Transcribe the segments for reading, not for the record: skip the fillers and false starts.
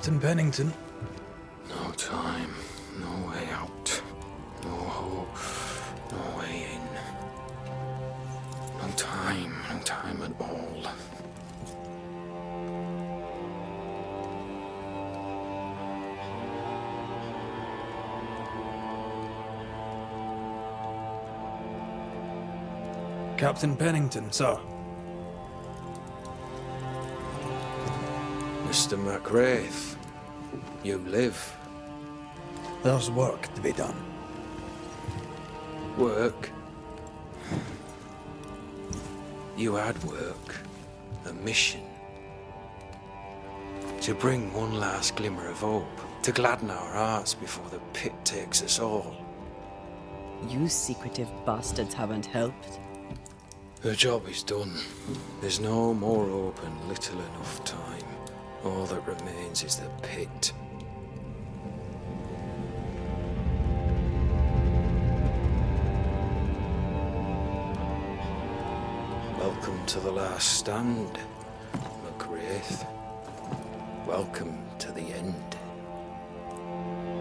Captain Pennington. No time, no way out. No hope, no way in. No time at all. Captain Pennington, sir. Mr. McWraith, you live. There's work to be done. Work? You had work. A mission. To bring one last glimmer of hope. To gladden our hearts before the pit takes us all. You secretive bastards haven't helped. The job is done. There's no more hope and little enough time. All that remains is the pit. Welcome to the last stand, McWraith. Welcome to the end.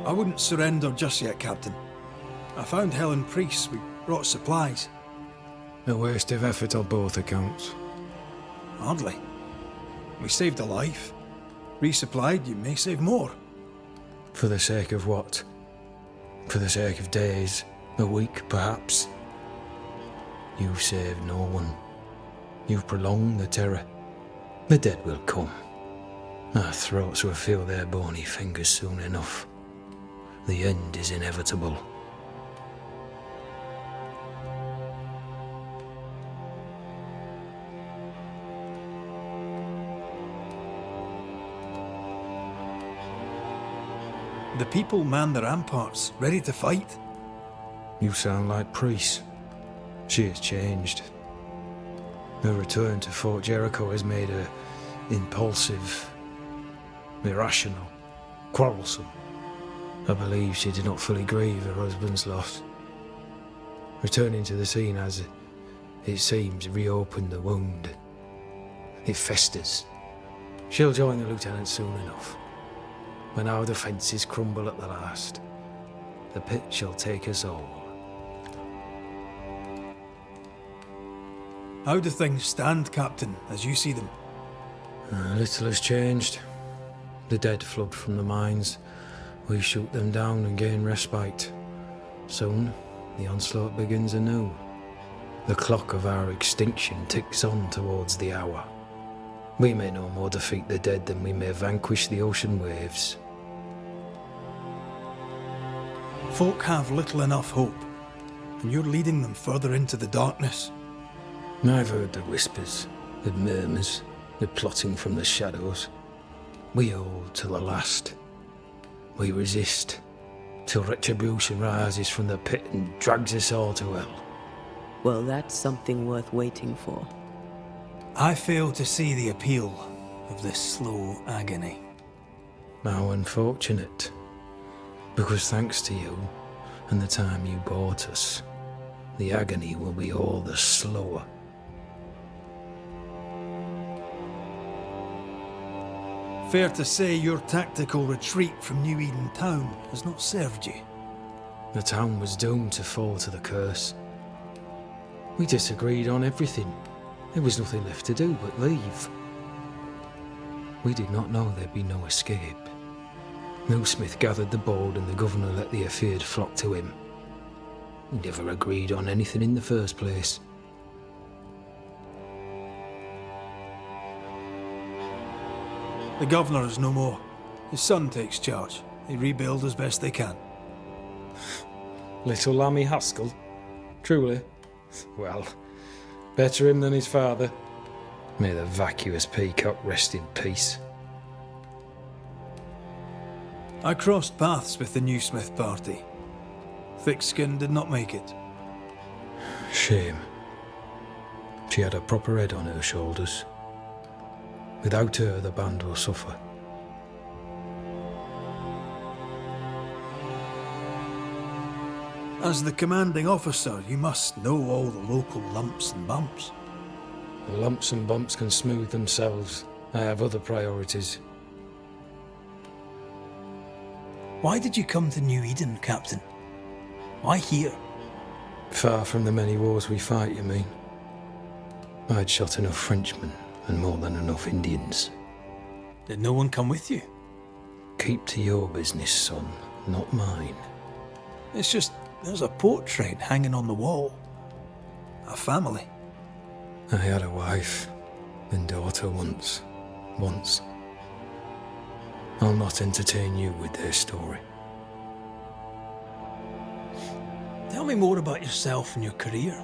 I wouldn't surrender just yet, Captain. I found Helen Priest. We brought supplies. A waste of effort on both accounts. Hardly. We saved a life. Resupplied, you may save more. For the sake of what? For the sake of days, a week perhaps? You've saved no one. You've prolonged the terror. The dead will come. Our throats will feel their bony fingers soon enough. The end is inevitable. The people man the ramparts, ready to fight. You sound like Priest. She has changed. Her return to Fort Jericho has made her impulsive, irrational, quarrelsome. I believe she did not fully grieve her husband's loss. Returning to the scene has, it seems, reopened the wound. It festers. She'll join the lieutenant soon enough. When our defences crumble at the last, the pit shall take us all. How do things stand, Captain, as you see them? Little has changed. The dead flood from the mines. We shoot them down and gain respite. Soon, the onslaught begins anew. The clock of our extinction ticks on towards the hour. We may no more defeat the dead than we may vanquish the ocean waves. Folk have little enough hope, and you're leading them further into the darkness. I've heard the whispers, the murmurs, the plotting from the shadows. We hold to the last. We resist, till retribution rises from the pit and drags us all to hell. Well, that's something worth waiting for. I fail to see the appeal of this slow agony. How unfortunate. Because thanks to you, and the time you bought us, the agony will be all the slower. Fair to say your tactical retreat from New Eden Town has not served you. The town was doomed to fall to the curse. We disagreed on everything. There was nothing left to do but leave. We did not know there'd be no escape. Millsmith gathered the board and the governor let the affair flock to him. We never agreed on anything in the first place. The governor is no more. His son takes charge. They rebuild as best they can. Little Lammy Haskell? Truly? Well, better him than his father. May the vacuous peacock rest in peace. I crossed paths with the new Smith party. Thick-Skin did not make it. Shame. She had a proper head on her shoulders. Without her, the band will suffer. As the commanding officer, you must know all the local lumps and bumps. The lumps and bumps can smooth themselves. I have other priorities. Why did you come to New Eden, Captain? Why here? Far from the many wars we fight, you mean? I'd shot enough Frenchmen and more than enough Indians. Did no one come with you? Keep to your business, son, not mine. It's just, there's a portrait hanging on the wall. A family. I had a wife and daughter once. I'll not entertain you with their story. Tell me more about yourself and your career.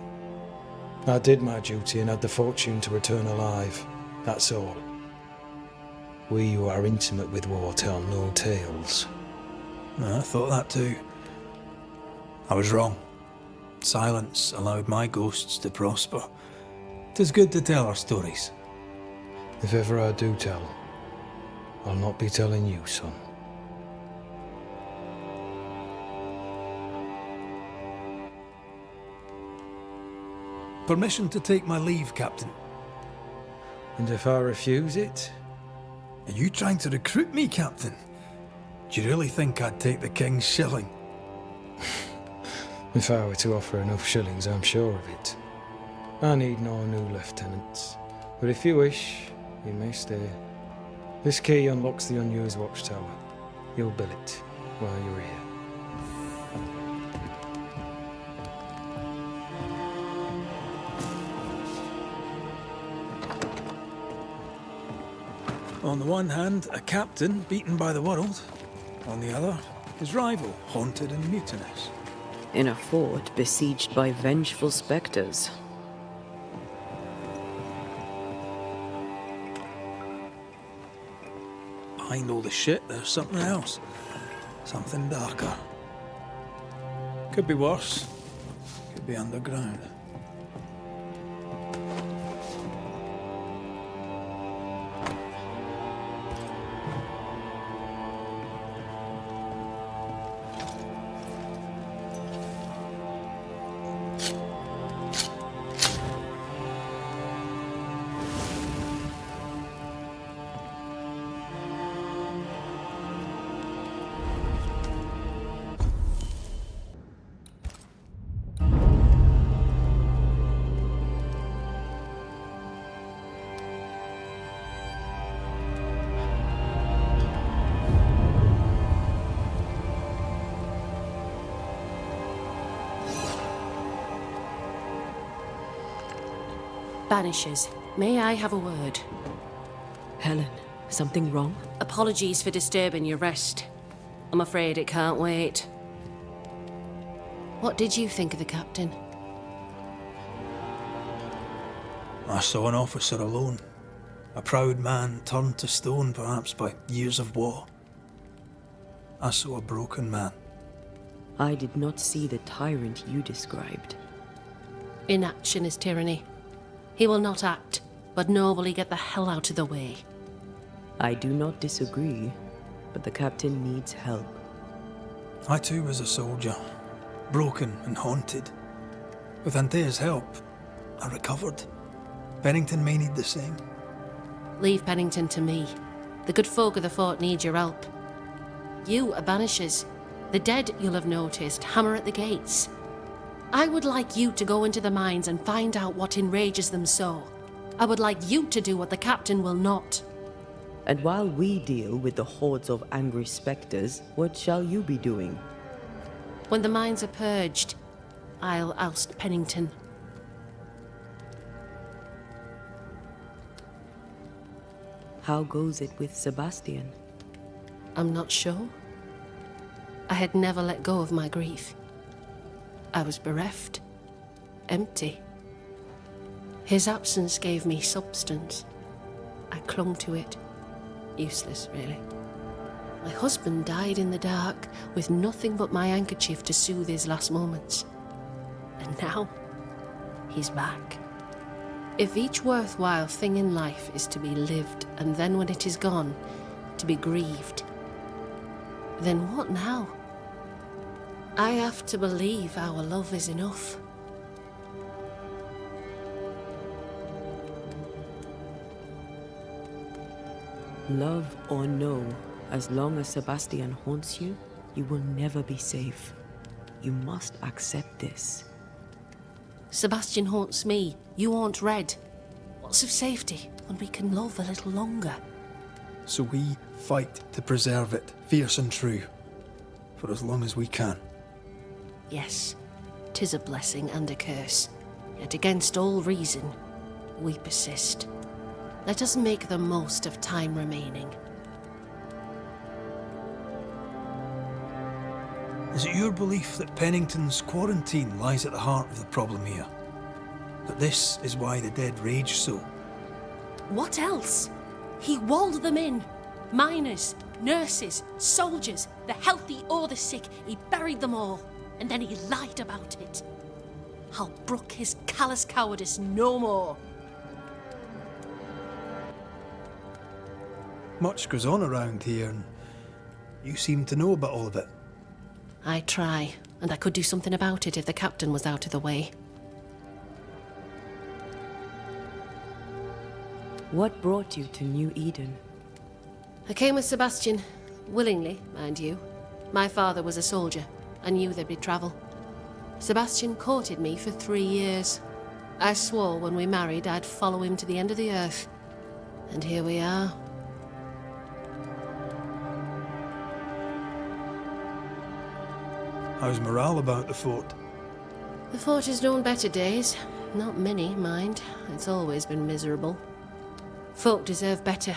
I did my duty and had the fortune to return alive. That's all. We who are intimate with war tell no tales. I thought that too. I was wrong. Silence allowed my ghosts to prosper. 'Tis good to tell our stories. If ever I do tell, I'll not be telling you, son. Permission to take my leave, Captain. And if I refuse it? Are you trying to recruit me, Captain? Do you really think I'd take the King's shilling? If I were to offer enough shillings, I'm sure of it. I need no new lieutenants. But if you wish, you may stay. This key unlocks the unused watchtower. You'll bill it while you're here. On the one hand, a captain beaten by the world. On the other, his rival, haunted and mutinous. In a fort besieged by vengeful spectres. Behind all the shit, there's something else. Something darker. Could be worse. Could be underground. Banishers, may I have a word? Helen, something wrong? Apologies for disturbing your rest. I'm afraid it can't wait. What did you think of the captain? I saw an officer alone. A proud man turned to stone, perhaps by years of war. I saw a broken man. I did not see the tyrant you described. Inaction is tyranny. He will not act, but nobly get the hell out of the way. I do not disagree, but the captain needs help. I too was a soldier, broken and haunted. With Antea's help, I recovered. Pennington may need the same. Leave Pennington to me. The good folk of the fort need your help. You are Banishers. The dead, you'll have noticed, hammer at the gates. I would like you to go into the mines and find out what enrages them so. I would like you to do what the captain will not. And while we deal with the hordes of angry spectres, what shall you be doing? When the mines are purged, I'll oust Pennington. How goes it with Sebastian? I'm not sure. I had never let go of my grief. I was bereft, empty. His absence gave me substance. I clung to it. Useless, really. My husband died in the dark with nothing but my handkerchief to soothe his last moments. And now, he's back. If each worthwhile thing in life is to be lived, and then when it is gone, to be grieved, then what now? I have to believe our love is enough. Love or no, as long as Sebastian haunts you, You will never be safe. You must accept this. Sebastian haunts me. You haunt Red. What's of safety when we can love a little longer? So we fight to preserve it, fierce and true, for as long as we can. Yes, 'tis a blessing and a curse. Yet against all reason, we persist. Let us make the most of time remaining. Is it your belief that Pennington's quarantine lies at the heart of the problem here? That this is why the dead rage so? What else? He walled them in. Miners, nurses, soldiers, the healthy or the sick. He buried them all, and then he lied about it. I'll brook his callous cowardice no more. Much goes on around here, and you seem to know about all of it. I try, and I could do something about it if the captain was out of the way. What brought you to New Eden? I came with Sebastian, willingly, mind you. My father was a soldier. I knew there'd be trouble. Sebastian courted me for 3 years. I swore when we married I'd follow him to the end of the earth. And here we are. How's morale about the fort? The fort has known better days. Not many, mind. It's always been miserable. Folk deserve better.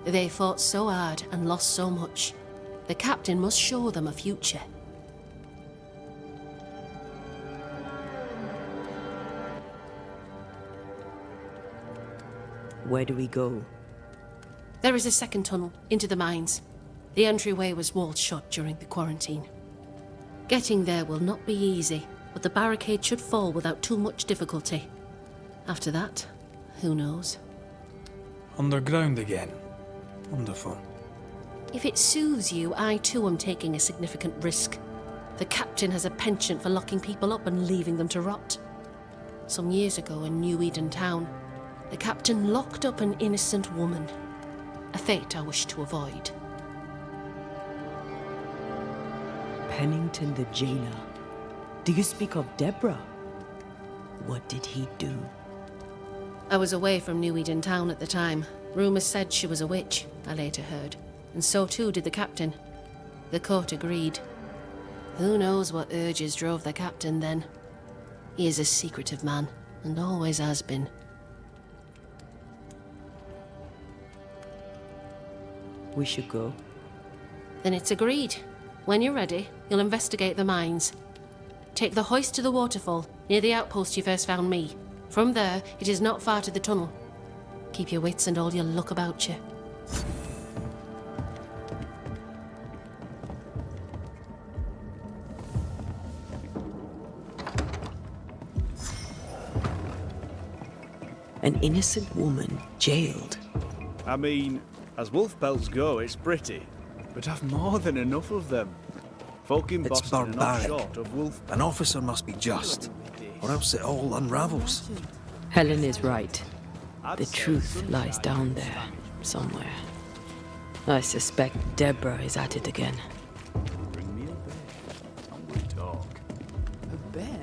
They fought so hard and lost so much. The captain must show them a future. Where do we go? There is a second tunnel into the mines. The entryway was walled shut during the quarantine. Getting there will not be easy, but the barricade should fall without too much difficulty. After that, who knows? Underground again. Wonderful. If it soothes you, I too am taking a significant risk. The captain has a penchant for locking people up and leaving them to rot. Some years ago in New Eden town, the captain locked up an innocent woman. A fate I wish to avoid. Pennington the jailer. Do you speak of Deborah? What did he do? I was away from New Eden town at the time. Rumours said she was a witch, I later heard. And so too did the captain. The court agreed. Who knows what urges drove the captain then? He is a secretive man, and always has been. We should go. Then it's agreed. When you're ready, you'll investigate the mines. Take the hoist to the waterfall, near the outpost you first found me. From there, it is not far to the tunnel. Keep your wits and all your luck about you. An innocent woman jailed. I mean, as wolf pelts go, it's pretty. But I've more than enough of them. Folk in It's Boston are not barbaric. short of wolf. An officer must be just, or else it all unravels. Helen is right. The truth lies down there, somewhere. I suspect Deborah is at it again. Bring me a bear, and we talk. A bear?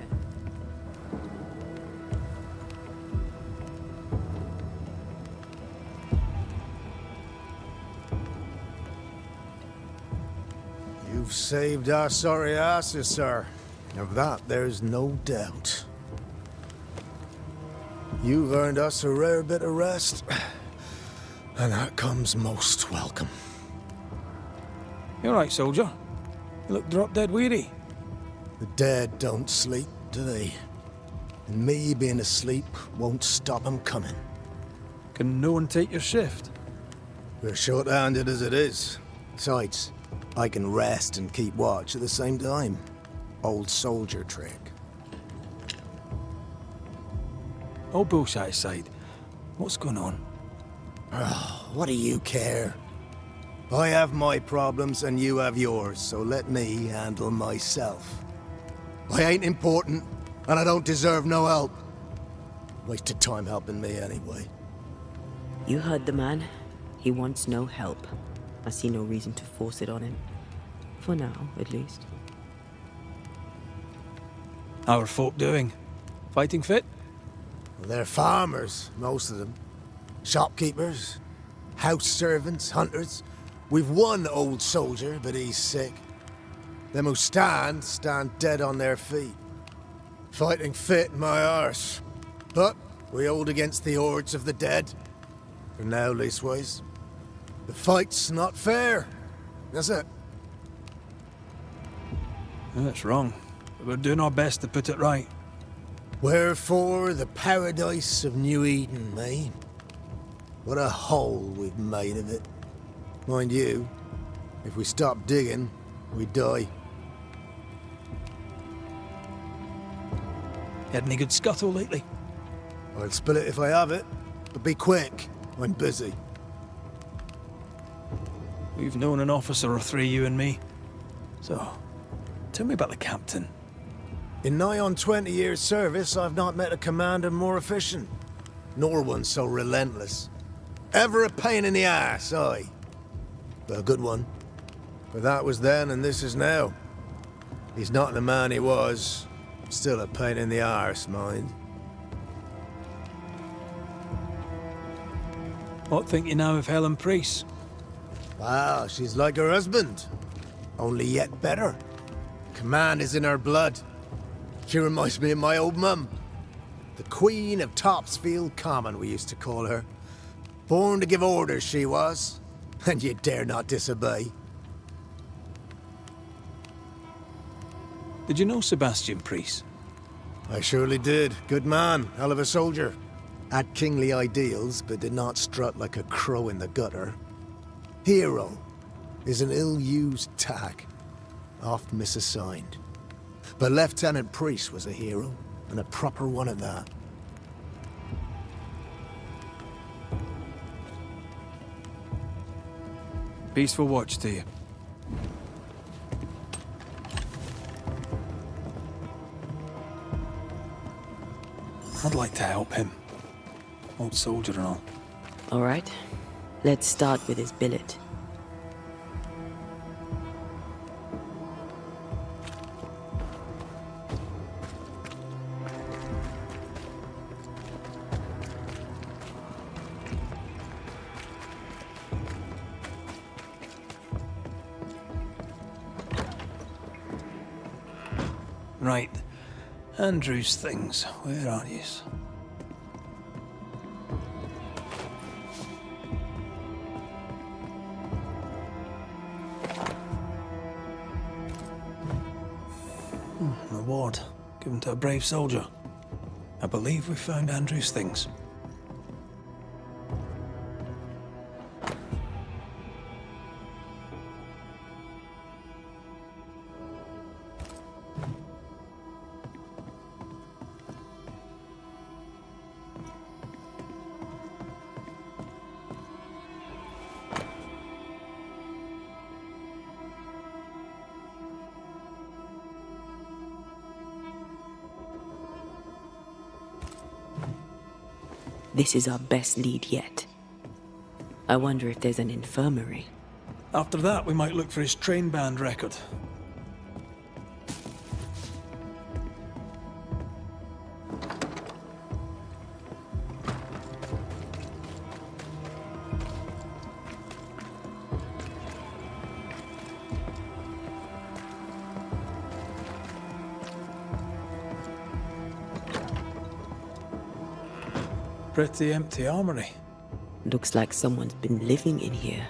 You've saved our sorry asses, sir. Of that, there's no doubt. You've earned us a rare bit of rest, and that comes most welcome. You all right, soldier? You look drop dead weary. The dead don't sleep, do they? And me being asleep won't stop 'em coming. Can no one take your shift? We're short-handed as it is. Besides, I can rest and keep watch at the same time. Old soldier trick. All bullshit aside, what's going on? What do you care? I have my problems and you have yours, so let me handle myself. I ain't important, and I don't deserve no help. Wasted time helping me anyway. You heard the man. He wants no help. I see no reason to force it on him. For now, at least. How are folk doing? Fighting fit? Well, they're farmers, most of them. Shopkeepers, house servants, hunters. We've one old soldier, but he's sick. Them who stand dead on their feet. Fighting fit, my arse. But we hold against the hordes of the dead. For now, leastways. The fight's not fair. That's it. That's wrong. But we're doing our best to put it right. Wherefore the paradise of New Eden, eh? What a hole we've made of it. Mind you, if we stop digging, we die. Had any good scuttle lately? I'll spill it if I have it, but be quick. I'm busy. We've known an officer or three, you and me. So, tell me about the captain. In nigh on 20 years' service, I've not met a commander more efficient, nor one so relentless. Ever a pain in the ass, aye. But a good one. But that was then and this is now. He's not the man he was. Still a pain in the arse, mind. What think you now of Helen Priest? Wow, she's like her husband. Only yet better. Command is in her blood. She reminds me of my old mum. The Queen of Topsfield Common, we used to call her. Born to give orders, she was. And you dare not disobey. Did you know Sebastian Priest? I surely did. Good man, hell of a soldier. Had kingly ideals, but did not strut like a crow in the gutter. Hero is an ill-used tag, oft misassigned. But Lieutenant Priest was a hero, and a proper one at that. Peaceful watch to you. I'd like to help him. Old soldier and all. All right. Let's start with his billet. Right. Andrew's things. Where are yous? Reward. Given to a brave soldier. I believe we found Andrew's things. This is our best lead yet. I wonder if there's an infirmary. After that, we might look for his train band record. Pretty empty armory. Looks like someone's been living in here.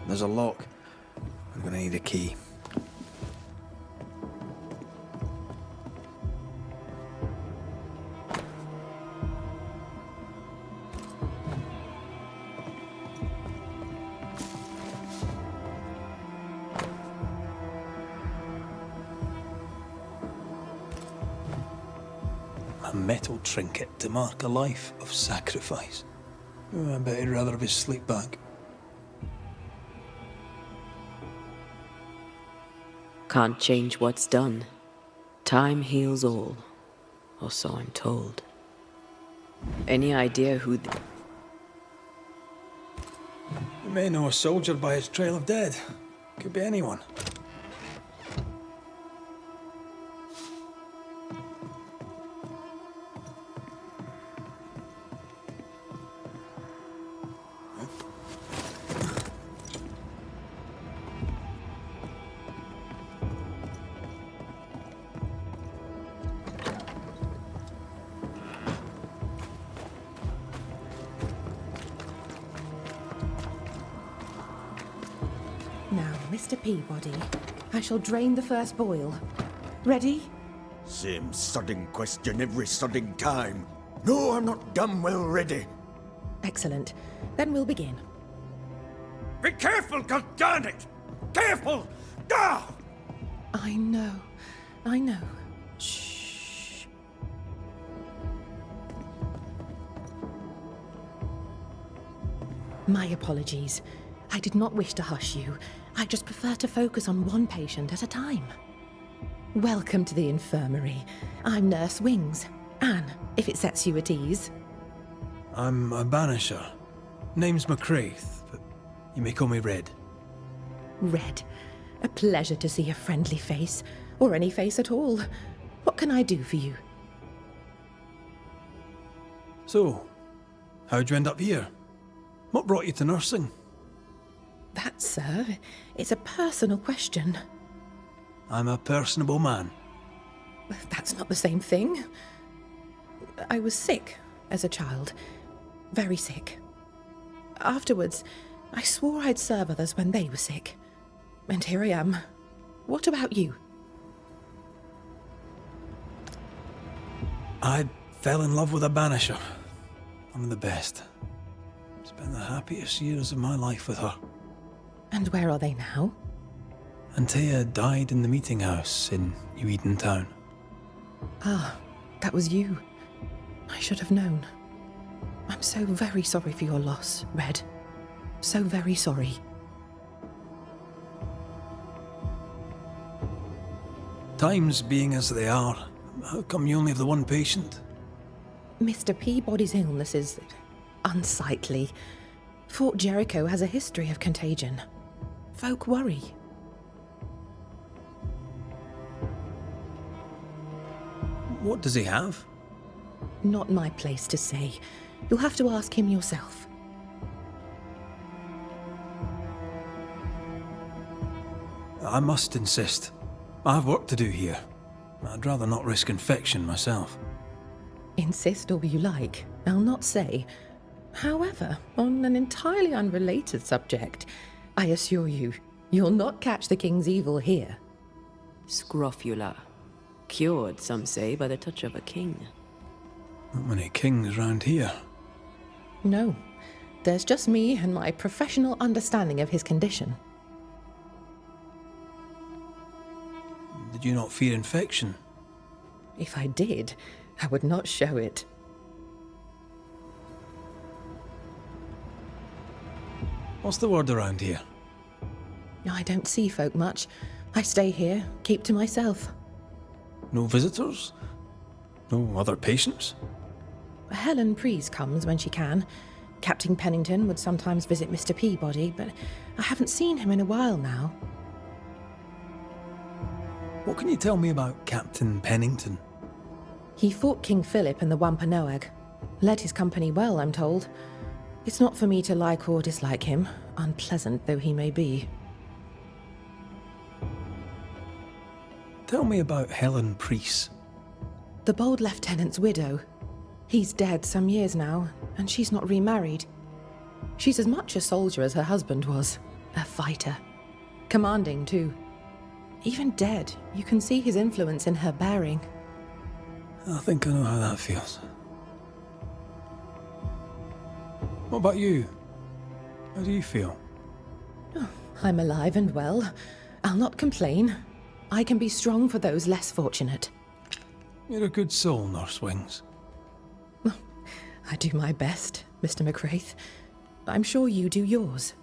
there's a lock. I'm gonna need a key. A metal trinket to mark a life of sacrifice. Oh, I bet he'd rather have his sleep bag. Can't change what's done. Time heals all, or so I'm told. Any idea who You may know a soldier by his trail of dead. Could be anyone. Now, Mr. Peabody, I shall drain the first boil. Ready? Same sodding question every sodding time. No, I'm not damn well ready. Excellent. Then we'll begin. Be careful, goddammit! Careful! Ah! I know. Shh. My apologies. I did not wish to hush you. I just prefer to focus on one patient at a time. Welcome to the infirmary. I'm Nurse Wings. Anne, if it sets you at ease. I'm a Banisher. Name's McCraith, but you may call me Red. Red. A pleasure to see a friendly face, or any face at all. What can I do for you? So, how'd you end up here? What brought you to nursing? That, sir, is a personal question. I'm a personable man. That's not the same thing. I was sick as a child. Very sick. Afterwards, I swore I'd serve others when they were sick. And here I am. What about you? I fell in love with a Banisher. One of the best. Spent the happiest years of my life with her. And where are they now? Antea died in the meeting house in New Eden Town. Ah, that was you. I should have known. I'm so very sorry for your loss, Red. So very sorry. Times being as they are, how come you only have the one patient? Mr. Peabody's illness is unsightly. Fort Jericho has a history of contagion. Folk worry. What does he have? Not my place to say. You'll have to ask him yourself. I must insist. I have work to do here. I'd rather not risk infection myself. Insist all you like. I'll not say. However, on an entirely unrelated subject, I assure you, you'll not catch the king's evil here. Scrofula. Cured, some say, by the touch of a king. Not many kings round here. No, there's just me and my professional understanding of his condition. Did you not fear infection? If I did, I would not show it. What's the word around here? I don't see folk much. I stay here, keep to myself. No visitors? No other patients? Helen Preece comes when she can. Captain Pennington would sometimes visit Mr. Peabody, but I haven't seen him in a while now. What can you tell me about Captain Pennington? He fought King Philip in the Wampanoag. Led his company well, I'm told. It's not for me to like or dislike him, unpleasant though he may be. Tell me about Helen Preece. The bold lieutenant's widow. He's dead some years now, and she's not remarried. She's as much a soldier as her husband was. A fighter. Commanding, too. Even dead, you can see his influence in her bearing. I think I know how that feels. What about you? How do you feel? I'm alive and well. I'll not complain. I can be strong for those less fortunate. You're a good soul, Nurse Wings. I do my best, Mr. McCraith. I'm sure you do yours.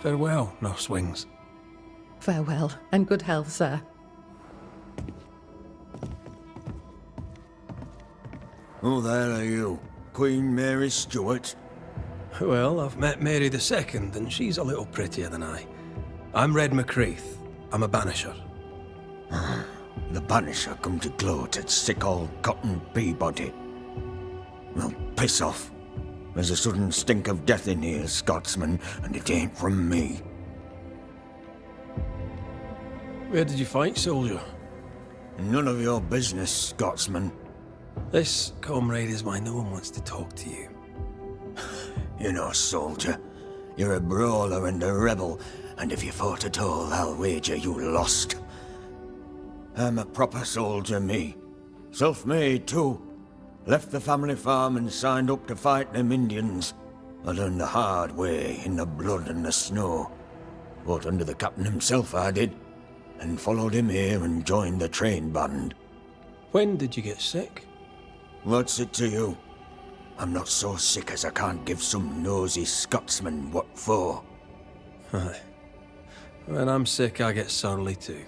Farewell, Nurse Wings. Farewell, and good health, sir. Who the hell are you? Queen Mary Stuart? Well, I've met Mary II, and she's a little prettier than I. I'm Red McCraith. I'm a Banisher. The Banisher come to gloat at sick old Cotton Peabody. Well, piss off. There's a sudden stink of death in here, Scotsman, and it ain't from me. Where did you fight, soldier? None of your business, Scotsman. This, comrade, is why no one wants to talk to you. You know, soldier, you're a brawler and a rebel, and if you fought at all, I'll wager you lost. I'm a proper soldier, me. Self-made, too. Left the family farm and signed up to fight them Indians. I learned the hard way, in the blood and the snow. Fought under the captain himself, I did, and followed him here and joined the train band. When did you get sick? What's it to you? I'm not so sick as I can't give some nosy Scotsman what for. Aye. When I'm sick, I get surly too.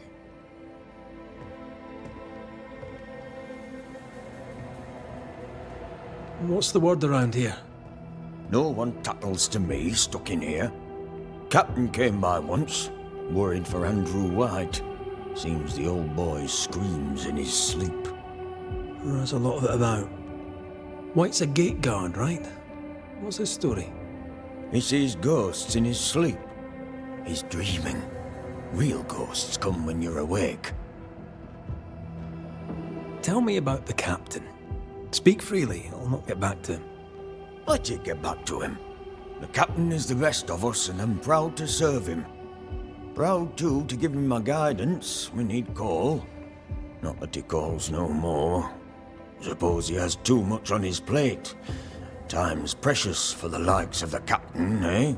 What's the word around here? No one tattles to me stuck in here. Captain came by once, worried for Andrew Whyte. Seems the old boy screams in his sleep. There's a lot of it about. White's a gate guard, right? What's his story? He sees ghosts in his sleep. He's dreaming. Real ghosts come when you're awake. Tell me about the captain. Speak freely, I'll not get back to him. Let you get back to him. The captain is the rest of us, and I'm proud to serve him. Proud, too, to give him my guidance when he'd call. Not that he calls no more. Suppose he has too much on his plate. Time's precious for the likes of the captain, eh?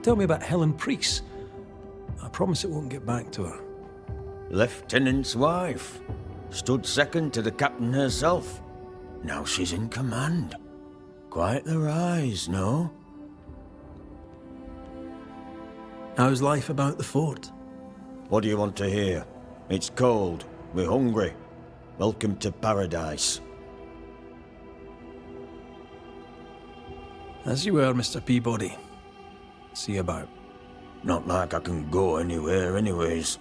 Tell me about Helen Priest. I promise it won't get back to her. Lieutenant's wife. Stood second to the captain herself. Now she's in command. Quite the rise, no? How's life about the fort? What do you want to hear? It's cold. We're hungry. Welcome to paradise. As you were, Mr. Peabody. See you about. Not like I can go anywhere anyways.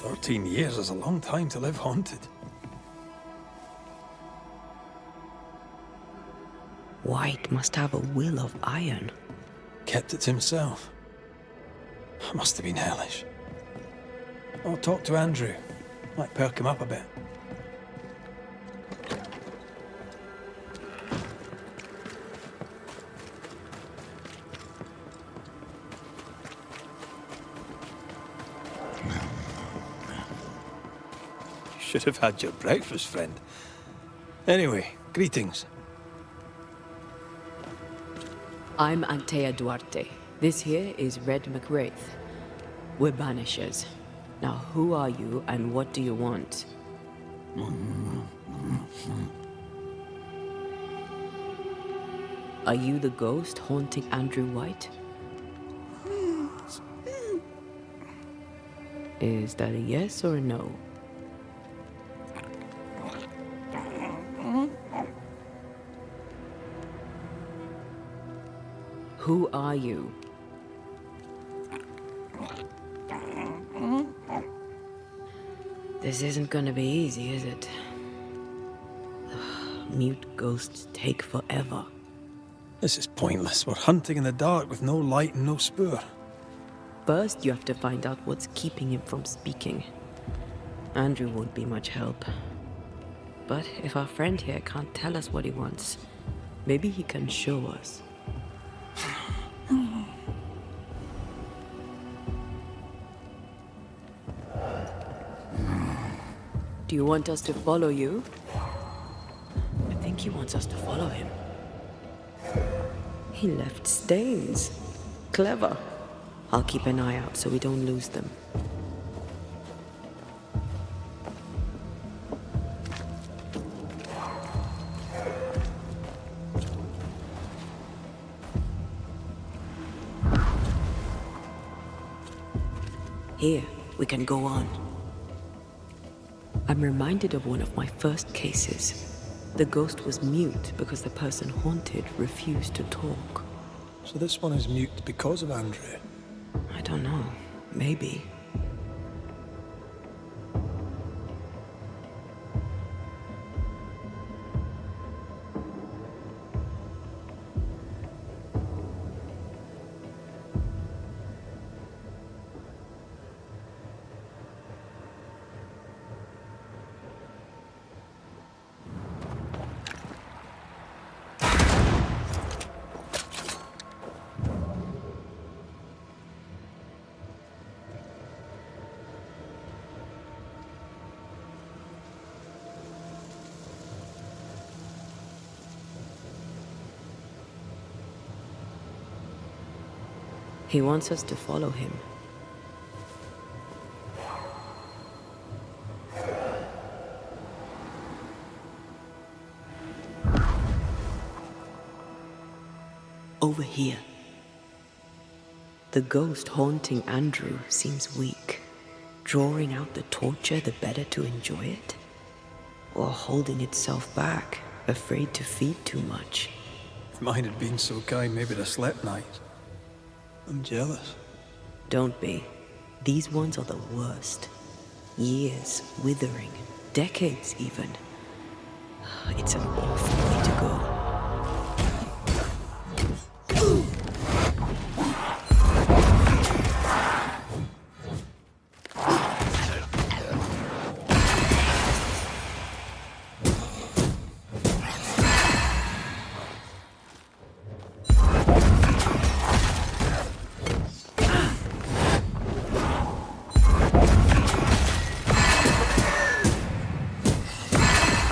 "13 years is a long time to live haunted." White must have a will of iron. Kept it to himself. Must have been hellish. I'll talk to Andrew. Might perk him up a bit. Should have had your breakfast, friend. Anyway, greetings. I'm Antea Duarte. This here is Red McWraith. We're Banishers. Now, who are you and what do you want? Are you the ghost haunting Andrew Whyte? Is that a yes or a no? Who are you? This isn't gonna be easy, is it? Mute ghosts take forever. This is pointless. We're hunting in the dark with no light and no spoor. First, you have to find out what's keeping him from speaking. Andrew won't be much help. But if our friend here can't tell us what he wants, maybe he can show us. Do you want us to follow you? I think he wants us to follow him. He left stains. Clever. I'll keep an eye out so we don't lose them. Here, we can go on. I'm reminded of one of my first cases. The ghost was mute because the person haunted refused to talk. So this one is mute because of Andrew. I don't know. Maybe. He wants us to follow him. Over here. The ghost haunting Andrew seems weak. Drawing out the torture the better to enjoy it? Or holding itself back, afraid to feed too much? If mine had been so kind, maybe I'd have slept night. I'm jealous. Don't be. These ones are the worst. Years withering, decades even. It's an awful way to go.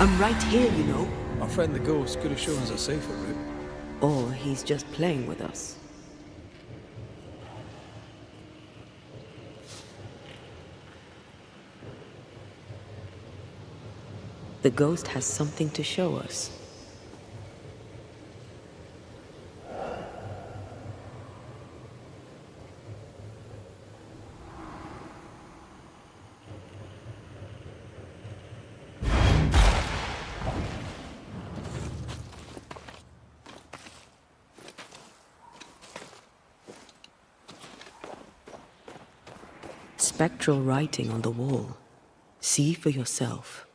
I'm right here, you know. Our friend the ghost could have shown us a safer route. Or he's just playing with us. The ghost has something to show us. Spectral writing on the wall. See for yourself.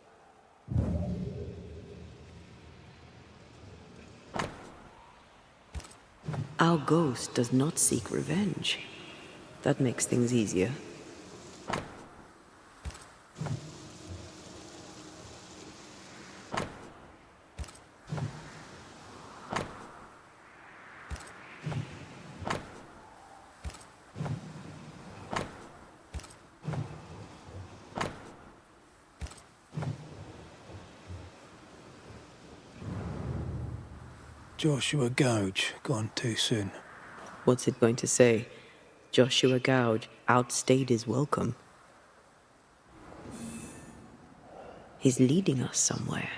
Our ghost does not seek revenge. That makes things easier. Joshua Gouge gone too soon? What's it going to say? Joshua Gouge outstayed his welcome. He's leading us somewhere.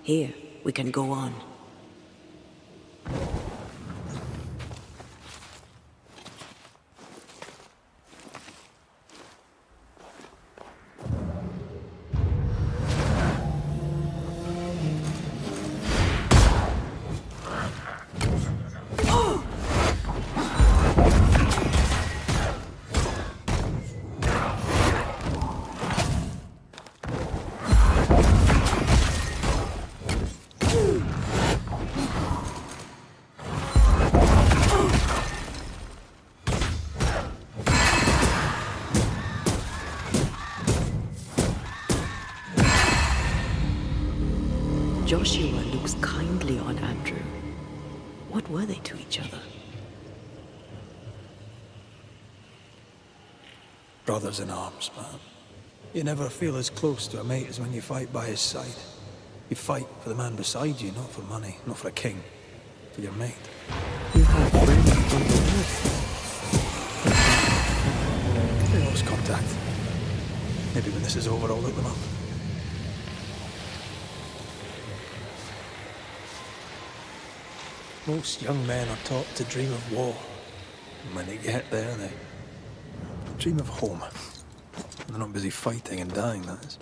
Here, we can go on. Joshua looks kindly on Andrew. What were they to each other? Brothers in arms, man. You never feel as close to a mate as when you fight by his side. You fight for the man beside you, not for money, not for a king. For your mate. You have friends from the north. They lost contact. Maybe when this is over, I'll look them up. Most young men are taught to dream of war. And when they get there, they dream of home. They're not busy fighting and dying, that is.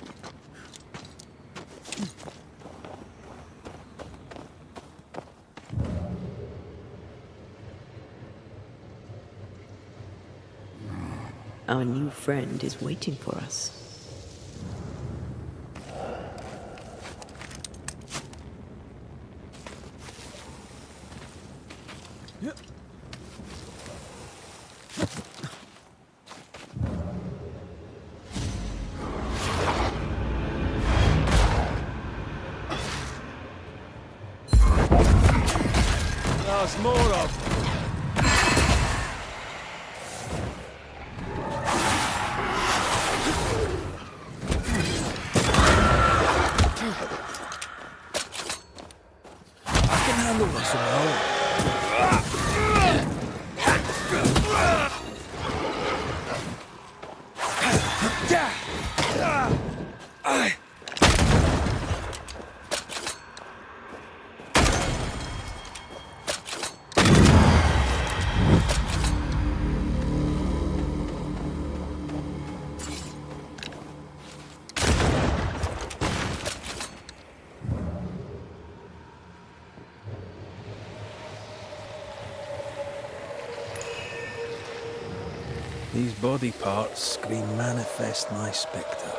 Our new friend is waiting for us. There's more of. I can handle this on my own. These body parts scream manifest my spectre.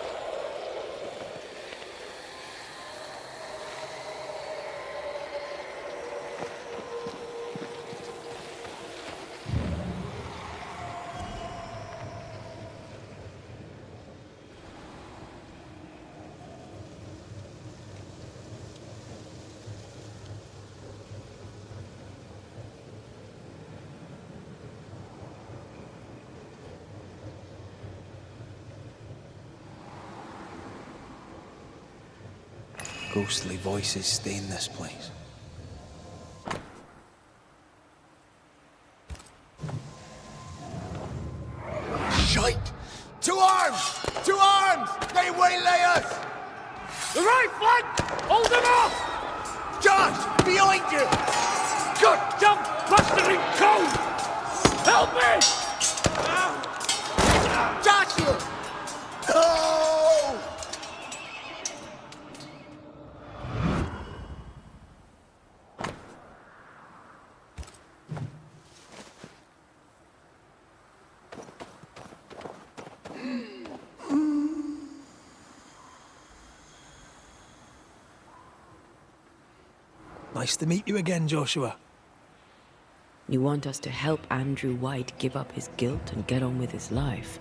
Ghostly voices stain this place. Shite! To arms! To arms! They waylay us! The right flank! Hold them off! Josh! Behind you! Good jump, blustering cold! Help me! Joshua! Oh! Nice to meet you again, Joshua. You want us to help Andrew Whyte give up his guilt and get on with his life.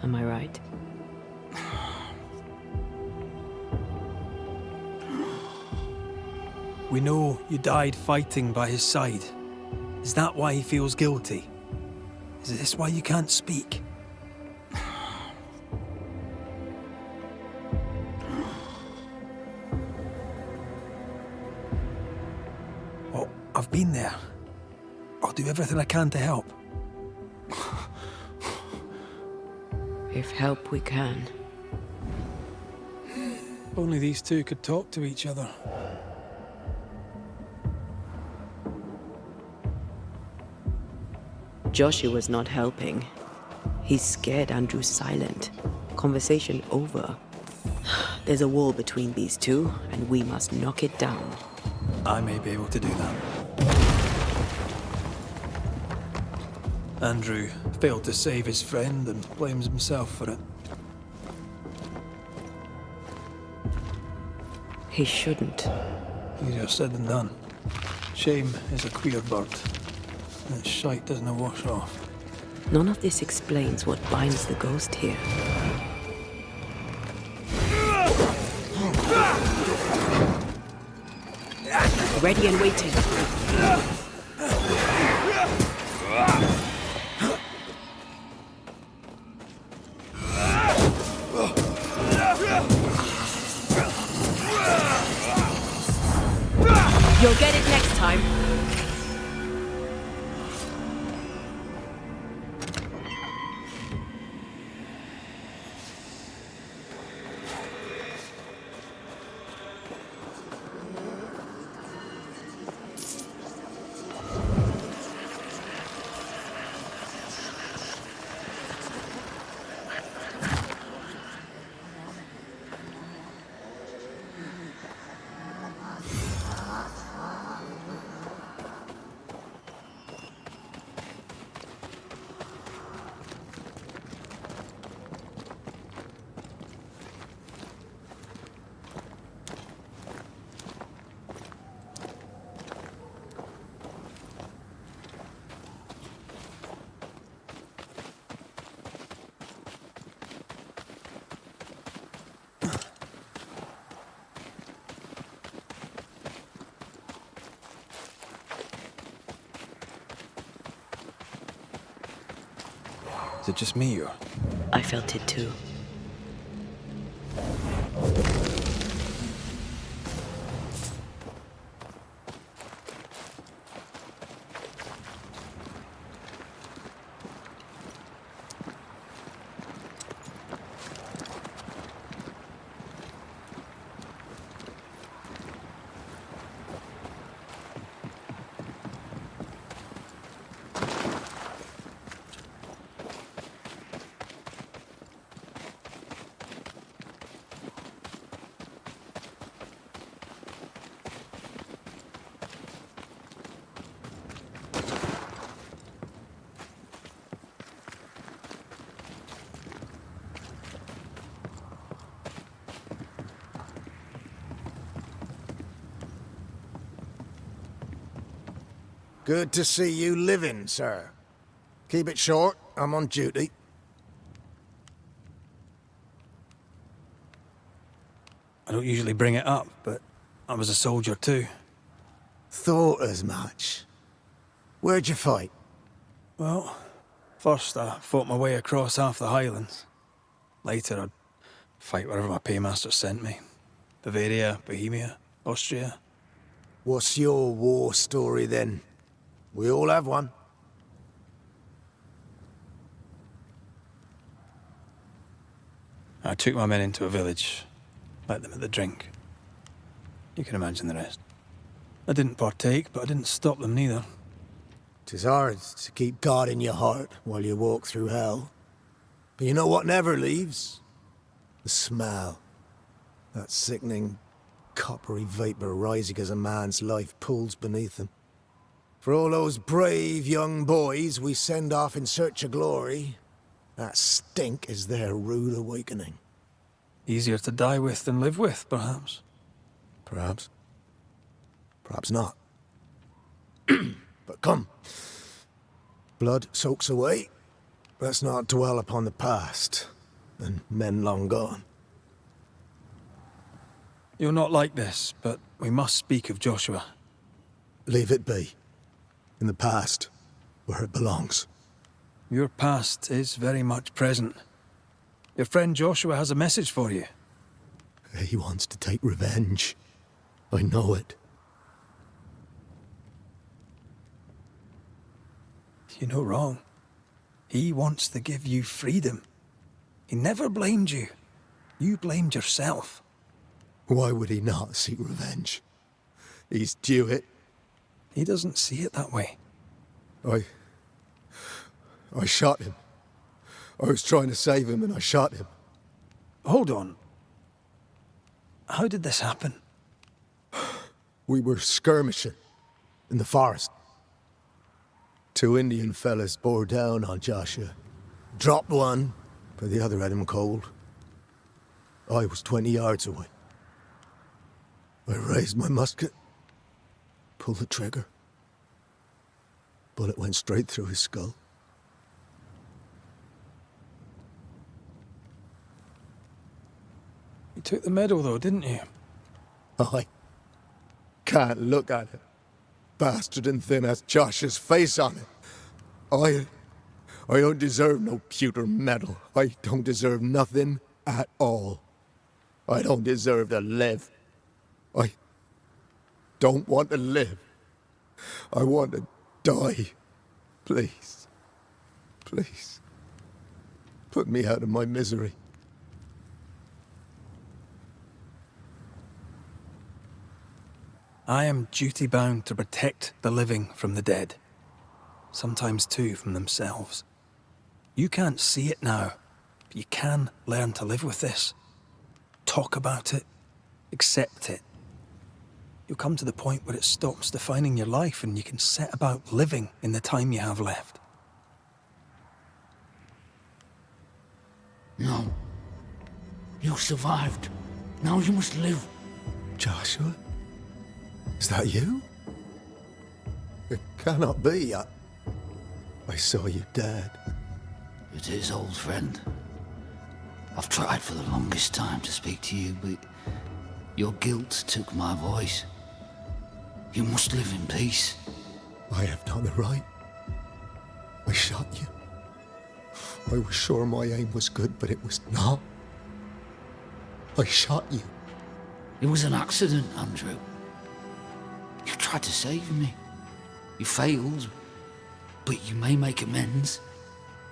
Am I right? We know you died fighting by his side. Is that why he feels guilty? Is this why you can't speak? Well, I've been there. I'll do everything I can to help. If help we can. If only these two could talk to each other. Joshua's not helping. He's scared Andrew's silent. Conversation over. There's a wall between these two, and we must knock it down. I may be able to do that. Andrew failed to save his friend and blames himself for it. He shouldn't. Easier said than done. Shame is a queer bird. That shite doesn't wash off. None of this explains what binds the ghost here. Ready and waiting. You'll get it next time. Is it just me or? I felt it too. Good to see you living, sir. Keep it short, I'm on duty. I don't usually bring it up, but I was a soldier too. Thought as much. Where'd you fight? Well, first I fought my way across half the Highlands. Later I'd fight wherever my paymaster sent me. Bavaria, Bohemia, Austria. What's your war story then? We all have one. I took my men into a village, let them at the drink. You can imagine the rest. I didn't partake, but I didn't stop them neither. 'Tis hard to keep God in your heart while you walk through hell. But you know what never leaves? The smell. That sickening, coppery vapor rising as a man's life pulls beneath him. For all those brave young boys we send off in search of glory, that stink is their rude awakening. Easier to die with than live with, perhaps. Perhaps. Perhaps not. But come. Blood soaks away. Let's not dwell upon the past, and men long gone. You're not like this, but we must speak of Joshua. Leave it be. in the past, where it belongs. Your past is very much present. Your friend Joshua has a message for you. He wants to take revenge. I know it. You're no wrong. He wants to give you freedom. He never blamed you. You blamed yourself. Why would he not seek revenge? He's due it. He doesn't see it that way. I shot him. I was trying to save him and I shot him. Hold on. How did this happen? We were skirmishing in the forest. 2 Indian fellas bore down on Joshua. Dropped one, but the other had him cold. I was 20 yards away. I raised my musket, pulled the trigger. Bullet went straight through his skull. You took the medal though, didn't you? I can't look at it. Bastard and thin has Josh's face on it. I don't deserve no pewter medal. I don't deserve nothing at all. I don't deserve to live. I don't want to live. I want to die. Please. Please. Put me out of my misery. I am duty-bound to protect the living from the dead. Sometimes too from themselves. You can't see it now, but you can learn to live with this. Talk about it. Accept it. You'll come to the point where it stops defining your life and you can set about living in the time you have left. No. You survived. Now you must live. Joshua? Is that you? It cannot be. I saw you dead. It is, old friend. I've tried for the longest time to speak to you, but your guilt took my voice. You must live in peace. I have done the right. I shot you. I was sure my aim was good, but it was not. I shot you. It was an accident, Andrew. You tried to save me. You failed, but you may make amends.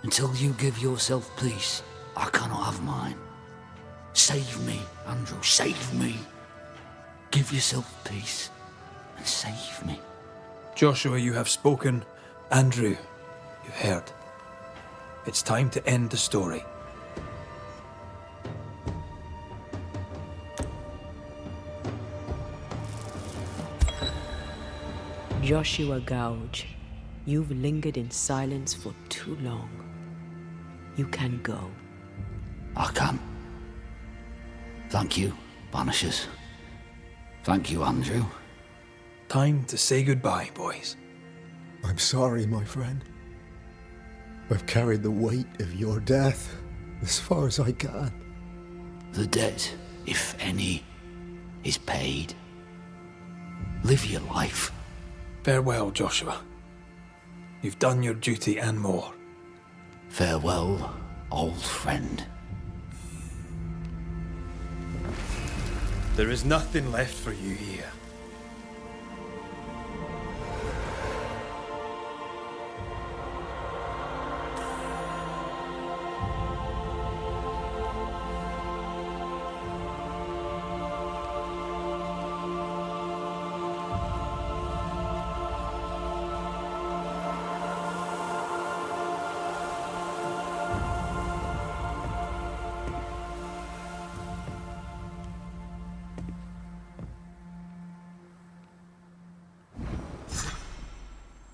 Until you give yourself peace, I cannot have mine. Save me, Andrew, save me. Give yourself peace and save me. Joshua, you have spoken. Andrew, you've heard. It's time to end the story. Joshua Gouge, you've lingered in silence for too long. You can go. I can. Thank you, Banishers. Thank you, Andrew. Time to say goodbye, boys. I'm sorry, my friend. I've carried the weight of your death as far as I can. The debt, if any, is paid. Live your life. Farewell, Joshua. You've done your duty and more. Farewell, old friend. There is nothing left for you here.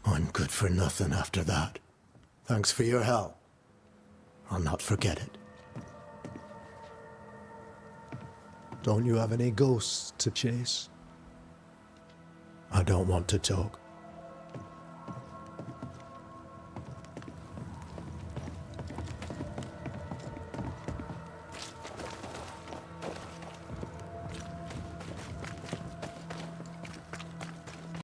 I'm good for nothing after that. Thanks for your help. I'll not forget it. Don't you have any ghosts to chase? I don't want to talk.